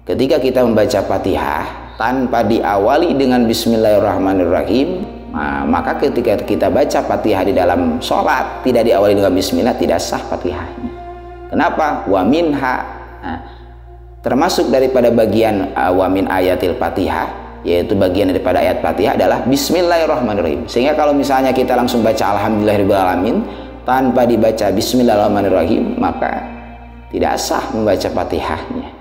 ketika kita membaca Fatihah tanpa diawali dengan Bismillahirrahmanirrahim, maka ketika kita baca Fatihah di dalam sholat tidak diawali dengan Bismillah, tidak sah Fatihahnya. Kenapa? Wa minha, termasuk daripada bagian wa min ayatil Fatihah, yaitu bagian daripada ayat Fatihah adalah Bismillahirrahmanirrahim. Sehingga kalau misalnya kita langsung baca Alhamdulillahirrahmanirrahim tanpa dibaca Bismillahirrahmanirrahim, maka tidak sah membaca Fatihahnya.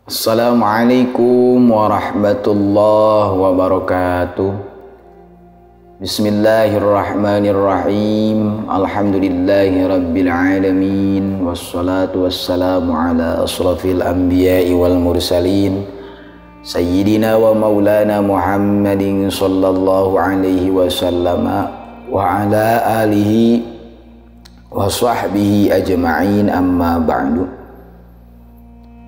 Assalamualaikum warahmatullahi wabarakatuh. Bismillahirrahmanirrahim. Alhamdulillahi rabbil alamin. Wassalatu wassalamu ala asrafil anbiya'i wal mursalin, Sayyidina wa maulana Muhammadin sallallahu alaihi wasallam wa ala alihi wa sahbihi ajma'in, amma ba'du.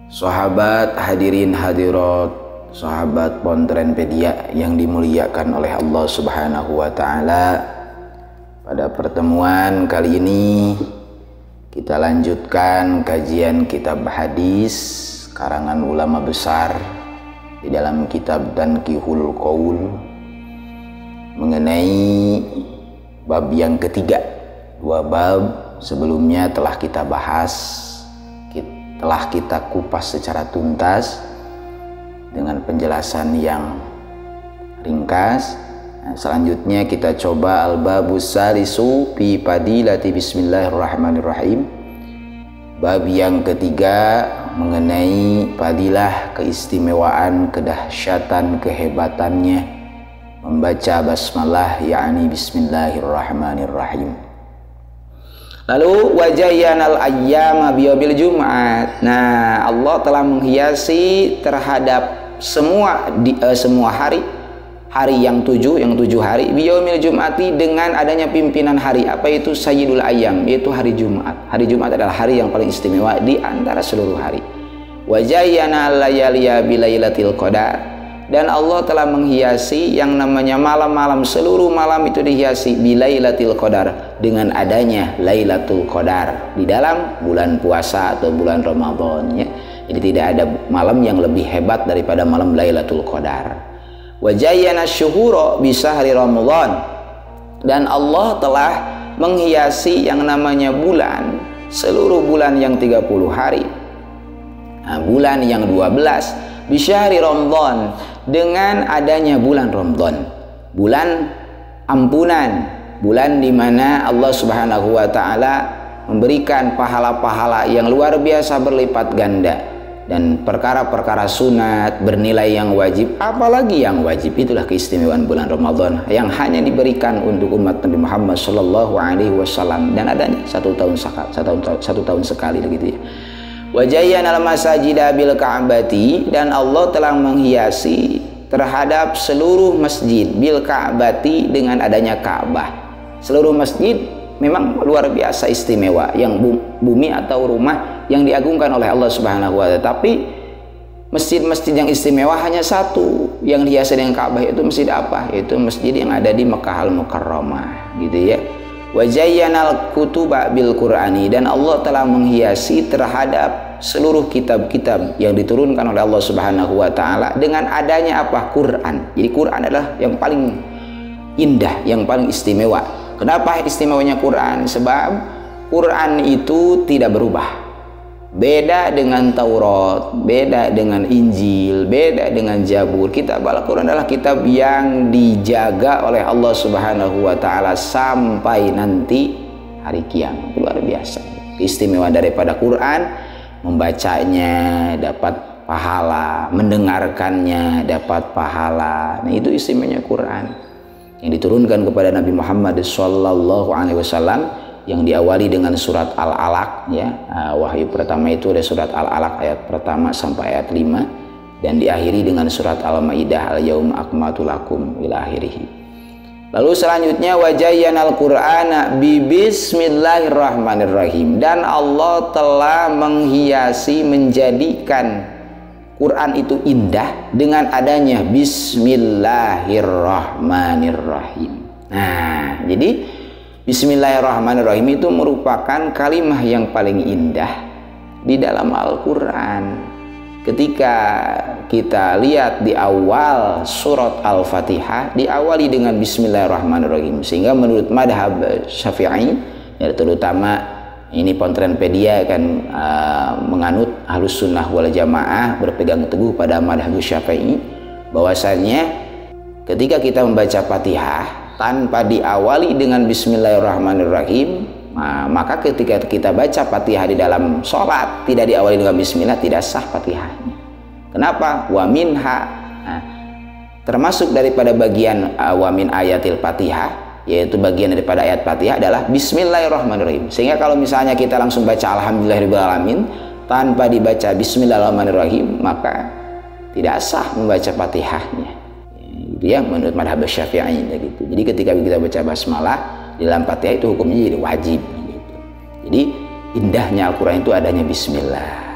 Sahabat hadirin hadirat, sahabat Pontrenpedia yang dimuliakan oleh Allah Subhanahu wa taala. Pada pertemuan kali ini kita lanjutkan kajian kitab hadis karangan ulama besar di dalam kitab Tanqihul Qaul mengenai bab yang ketiga. Dua bab sebelumnya telah kita bahas, telah kita kupas secara tuntas dengan penjelasan yang ringkas. Selanjutnya kita coba al-babus salisu fi fadilati bismillahirrahmanirrahim. Bab yang ketiga mengenai fadilah, keistimewaan, kedahsyatan, kehebatannya membaca basmalah, yakni bismillahirrahmanirrahim. Lalu wajayyanal ayyama biyaumil Jumat. Nah, Allah telah menghiasi terhadap semua hari yang tujuh hari biyaumil Jumati dengan adanya pimpinan hari. Apa itu? Sayyidul ayyam, yaitu hari Jumat. Hari Jumat adalah hari yang paling istimewa di antara seluruh hari. Wajayyanal layaliya bilailatil qadar. Dan Allah telah menghiasi yang namanya malam-malam, seluruh malam itu dihiasi bilailatil qadar, dengan adanya Lailatul Qadar di dalam bulan puasa atau bulan Ramadan, ya. Jadi tidak ada malam yang lebih hebat daripada malam Lailatul Qadar. Wa jayyana syuhura bi syahri Ramadan. Dan Allah telah menghiasi yang namanya bulan, seluruh bulan yang 30 hari. Nah, bulan yang 12 bi syahri Ramadan, dengan adanya bulan Ramadan, bulan ampunan, bulan di mana Allah Subhanahu wa taala memberikan pahala-pahala yang luar biasa berlipat ganda, dan perkara-perkara sunat bernilai yang wajib, apalagi yang wajib. Itulah keistimewaan bulan Ramadan yang hanya diberikan untuk umat Nabi Muhammad sallallahu alaihi wasallam, dan adanya satu tahun sekali begitu, ya. Wajayyanal masajida bil ka'bati. Dan Allah telah menghiasi terhadap seluruh masjid bil ka'bati, dengan adanya Ka'bah. Seluruh masjid memang luar biasa istimewa, yang bumi atau rumah yang diagungkan oleh Allah Subhanahu wa taala. Tapi masjid-masjid yang istimewa hanya satu yang dihiasi dengan Ka'bah, yaitu masjid apa? Yaitu masjid yang ada di Makkah Al-Mukarramah, gitu, ya. Wajayyanal kutuba bil Qur'ani. Dan Allah telah menghiasi terhadap seluruh kitab-kitab yang diturunkan oleh Allah Subhanahu wa taala dengan adanya apa? Quran. Jadi Quran adalah yang paling indah, yang paling istimewa. Kenapa istimewanya Quran? Sebab Quran itu tidak berubah. Beda dengan Taurat, beda dengan Injil, beda dengan Zabur. Kitab Al-Quran adalah kitab yang dijaga oleh Allah Subhanahu wa taala sampai nanti hari kiamat. Luar biasa. Keistimewaan daripada Quran, membacanya dapat pahala, mendengarkannya dapat pahala. Nah, itu istimewanya Quran yang diturunkan kepada Nabi Muhammad sallallahu alaihi wasallam, yang diawali dengan surat Al-Alaq, ya. Wahyu pertama itu ada surat Al-Alaq ayat pertama sampai ayat 5, dan diakhiri dengan surat Al-Maidah, al-yauma akmaltu lakum ila akhirih. Lalu selanjutnya wajayyanal Qur'ana bi bismillahirrahmanirrahim. Dan Allah telah menghiasi, menjadikan Quran itu indah dengan adanya Bismillahirrahmanirrahim. Nah, jadi Bismillahirrahmanirrahim itu merupakan kalimat yang paling indah di dalam Al-Quran. Ketika kita lihat di awal surat Al-Fatihah diawali dengan Bismillahirrahmanirrahim, sehingga menurut madhab Syafi'i, ya, terutama ini Pontrenpedia kan menganut Ahlus Sunnah wal Jamaah, berpegang teguh pada madhab Syafi'i, bahwasanya ketika kita membaca Fatihah tanpa diawali dengan Bismillahirrahmanirrahim, maka ketika kita baca Fatihah di dalam sholat tidak diawali dengan Bismillah, tidak sah Fatihahnya. Kenapa? Wa minha, termasuk daripada bagian wa min ayatil Fatihah, yaitu bagian daripada ayat Fatihah adalah Bismillahirrahmanirrahim. Sehingga kalau misalnya kita langsung baca Alhamdulillahirrahmanirrahim tanpa dibaca Bismillahirrahmanirrahim, maka tidak sah membaca Fatihahnya. Gitu ya, menurut madhab Syafi'i gitu. Jadi ketika kita baca basmalah di dalam Fatihah itu hukumnya jadi wajib gitu. Jadi indahnya Al-Quran itu adanya Bismillah.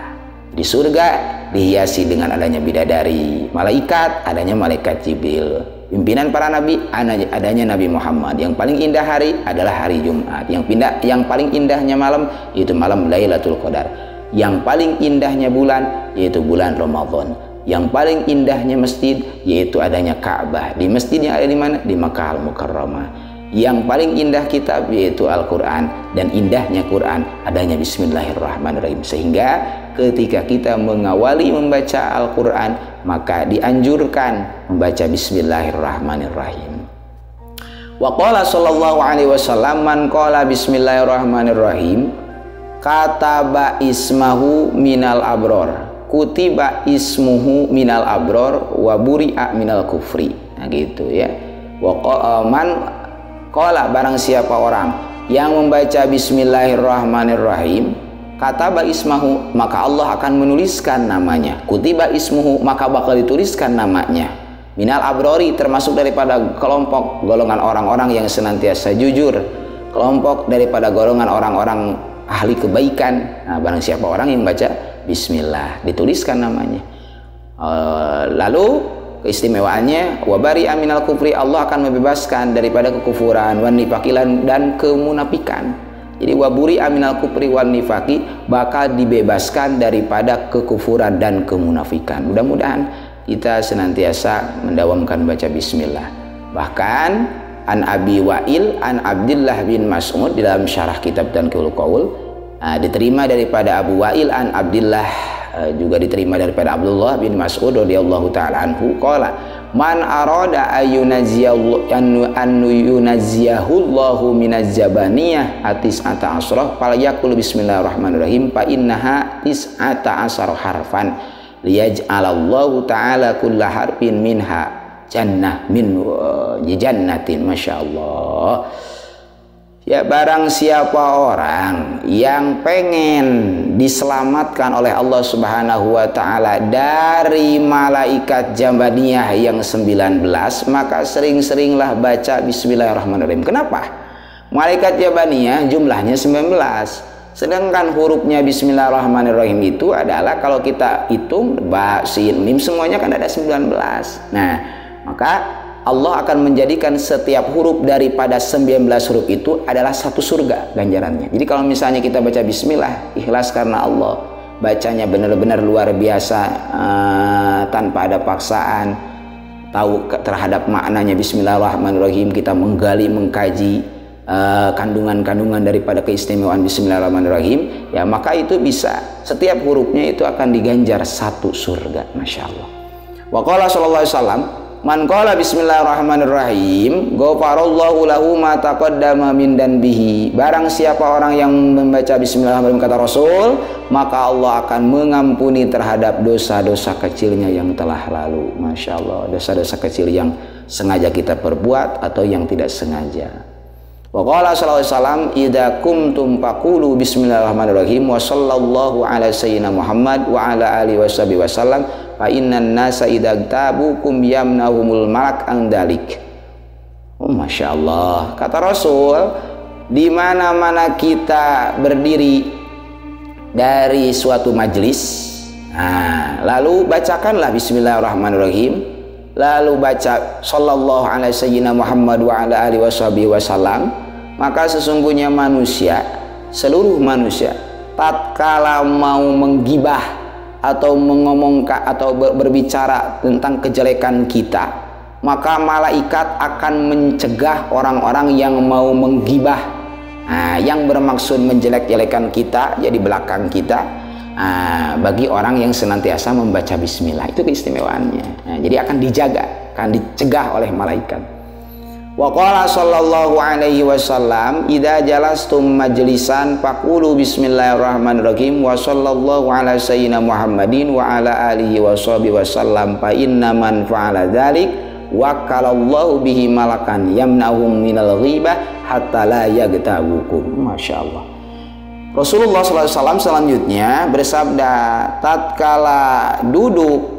Di surga dihiasi dengan adanya bidadari, malaikat adanya malaikat Jibril, pimpinan para nabi adanya Nabi Muhammad. Yang paling indah hari adalah hari Jumat. Yang paling indahnya malam yaitu malam Lailatul Qadar. Yang paling indahnya bulan yaitu bulan Ramadan. Yang paling indahnya masjid yaitu adanya Ka'bah. Di masjid yang ada di mana? Di Makkah Al-Mukarramah. Yang paling indah kitab yaitu Al-Quran, dan indahnya Quran adanya Bismillahirrahmanirrahim. Sehingga ketika kita mengawali membaca Al-Quran, maka dianjurkan membaca Bismillahirrahmanirrahim. Wa qala sallallahu alaihi wasallam, man qala Bismillahirrahmanirrahim kataba ismahu minal abror, kutiba ismuhu minal abror, wa buri'a minal kufri. Nah gitu ya. Wa man qala, barang siapa orang yang membaca Bismillahirrahmanirrahim, kataba ismahu, maka Allah akan menuliskan namanya. Kutiba ismuhu, maka bakal dituliskan namanya. Minal abrori, termasuk daripada kelompok golongan orang-orang yang senantiasa jujur, kelompok daripada golongan orang-orang ahli kebaikan. Nah, barang siapa orang yang baca Bismillah, dituliskan namanya. Lalu keistimewaannya, wabari aminal kufri, Allah akan membebaskan daripada kekufuran, wan nifakilan, dan kemunafikan. Jadi waburi aminal kufri wan nifaki, bakal dibebaskan daripada kekufuran dan kemunafikan. Mudah-mudahan kita senantiasa mendawamkan baca Bismillah. Bahkan an Abi Wa'il an Abdullah bin Mas'ud di dalam syarah kitab Tanqihul Qaul, diterima daripada Abu Wa'il an Abdullah, juga diterima daripada Abdullah bin Mas'ud radhiyallahu taala anhu, qala man arada ayunazziyahu Allahu minaz zabaniyah atis'ata asrah falyaqul bismillahirrahmanirrahim fa innaha tis'ata asar harfan liyaj'alallahu ta'ala kulla harfin minha jannah min jannatin. masyaallah. Ya, barang siapa orang yang pengen diselamatkan oleh Allah Subhanahu wa Ta'ala dari malaikat Jabaniyah yang 19, maka sering-seringlah baca Bismillahirrahmanirrahim. Kenapa? Malaikat Jabaniyah jumlahnya 19, sedangkan hurufnya Bismillahirrahmanirrahim itu adalah, kalau kita hitung ba, sin, mim, semuanya kan ada 19. Nah, maka Allah akan menjadikan setiap huruf daripada 19 huruf itu adalah satu surga ganjarannya. Jadi kalau misalnya kita baca Bismillah ikhlas karena Allah, bacanya benar-benar luar biasa, tanpa ada paksaan, tahu terhadap maknanya Bismillahirrahmanirrahim, kita menggali, mengkaji kandungan-kandungan daripada keistimewaan Bismillahirrahmanirrahim, ya maka itu bisa, setiap hurufnya itu akan diganjar satu surga. Masya Allah. Wa qala sallallahu alaihi wasallam, man qala bismillahirrahmanirrahim ghafarallahu lahu ma taqaddama min danbihi. Barang siapa orang yang membaca bismillahirrahmanirrahim, kata Rasul, maka Allah akan mengampuni terhadap dosa-dosa kecilnya yang telah lalu. Masya Allah, dosa-dosa kecil yang sengaja kita perbuat atau yang tidak sengaja. Wa qala sallallahu alaihi wasallam idza kumtum faqulu bismillahirrahmanirrahim wa sallallahu ala sayyidina Muhammad wa ala alihi washabihi wasallam fa innan nasa idza tabukum yamnahumul malak an dalik. Oh, Masya Allah, kata Rasul, di mana-mana kita berdiri dari suatu majelis, Lalu bacakanlah bismillahirrahmanirrahim, lalu baca sallallahu alaihi sayyidina Muhammad wa ala alihi wasallam. Maka sesungguhnya manusia, seluruh manusia, tatkala mau menggibah atau mengomongkan atau berbicara tentang kejelekan kita, maka malaikat akan mencegah orang-orang yang mau menggibah, yang bermaksud menjelek-jelekan kita, jadi belakang kita, bagi orang yang senantiasa membaca bismillah. Itu keistimewaannya. Jadi akan dijaga, akan dicegah oleh malaikat. Wa qala sallallahu alaihi wasallam, idza jalastum majlisan faqulu bismillahirrahmanirrahim wa sallallahu ala sayyidina Muhammadin wa ala alihi washabihi wasallam, fa inna man fa'ala dzalik wakalallahu bihi malakan yamna'hum minal ghibah hatta la yagtabukum. Masya Allah. Rasulullah SAW selanjutnya bersabda, tatkala duduk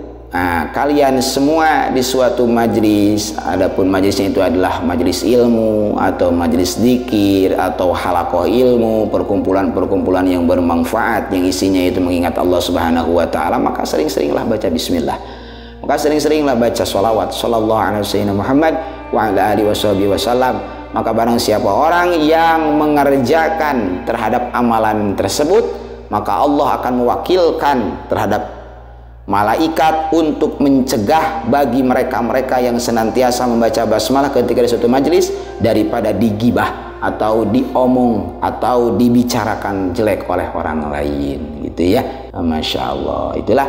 kalian semua di suatu majlis, adapun majlisnya itu adalah majlis ilmu atau majlis zikir atau halaqah ilmu, perkumpulan-perkumpulan yang bermanfaat yang isinya itu mengingat Allah Subhanahu wa taala, maka sering-seringlah baca bismillah. Maka sering-seringlah baca sholawat sallallahu alaihi wasallam Muhammad wa ala alihi wasallam. Maka barang siapa orang yang mengerjakan terhadap amalan tersebut, maka Allah akan mewakilkan terhadap malaikat untuk mencegah bagi mereka-mereka yang senantiasa membaca basmalah ketika di suatu majelis daripada digibah atau diomong atau dibicarakan jelek oleh orang lain, gitu ya. Masya Allah. Itulah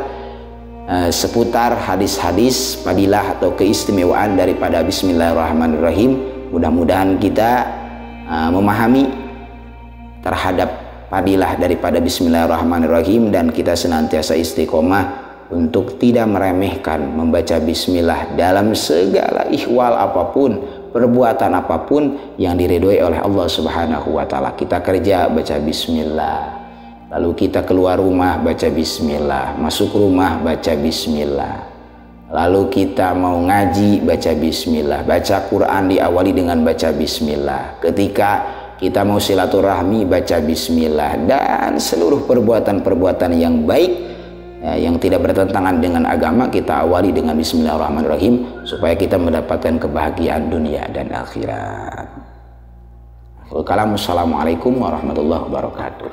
seputar hadis-hadis fadilah atau keistimewaan daripada bismillahirrahmanirrahim. Mudah-mudahan kita memahami terhadap fadilah daripada bismillahirrahmanirrahim dan kita senantiasa istiqomah untuk tidak meremehkan membaca bismillah dalam segala ihwal apapun, perbuatan apapun yang diridhoi oleh Allah Subhanahu wa taala. Kita kerja baca bismillah, lalu kita keluar rumah baca bismillah, masuk rumah baca bismillah, lalu kita mau ngaji baca bismillah, baca Quran diawali dengan baca bismillah, ketika kita mau silaturahmi baca bismillah, dan seluruh perbuatan-perbuatan yang baik yang tidak bertentangan dengan agama kita awali dengan bismillahirrahmanirrahim supaya kita mendapatkan kebahagiaan dunia dan akhirat. Assalamualaikum warahmatullahi wabarakatuh.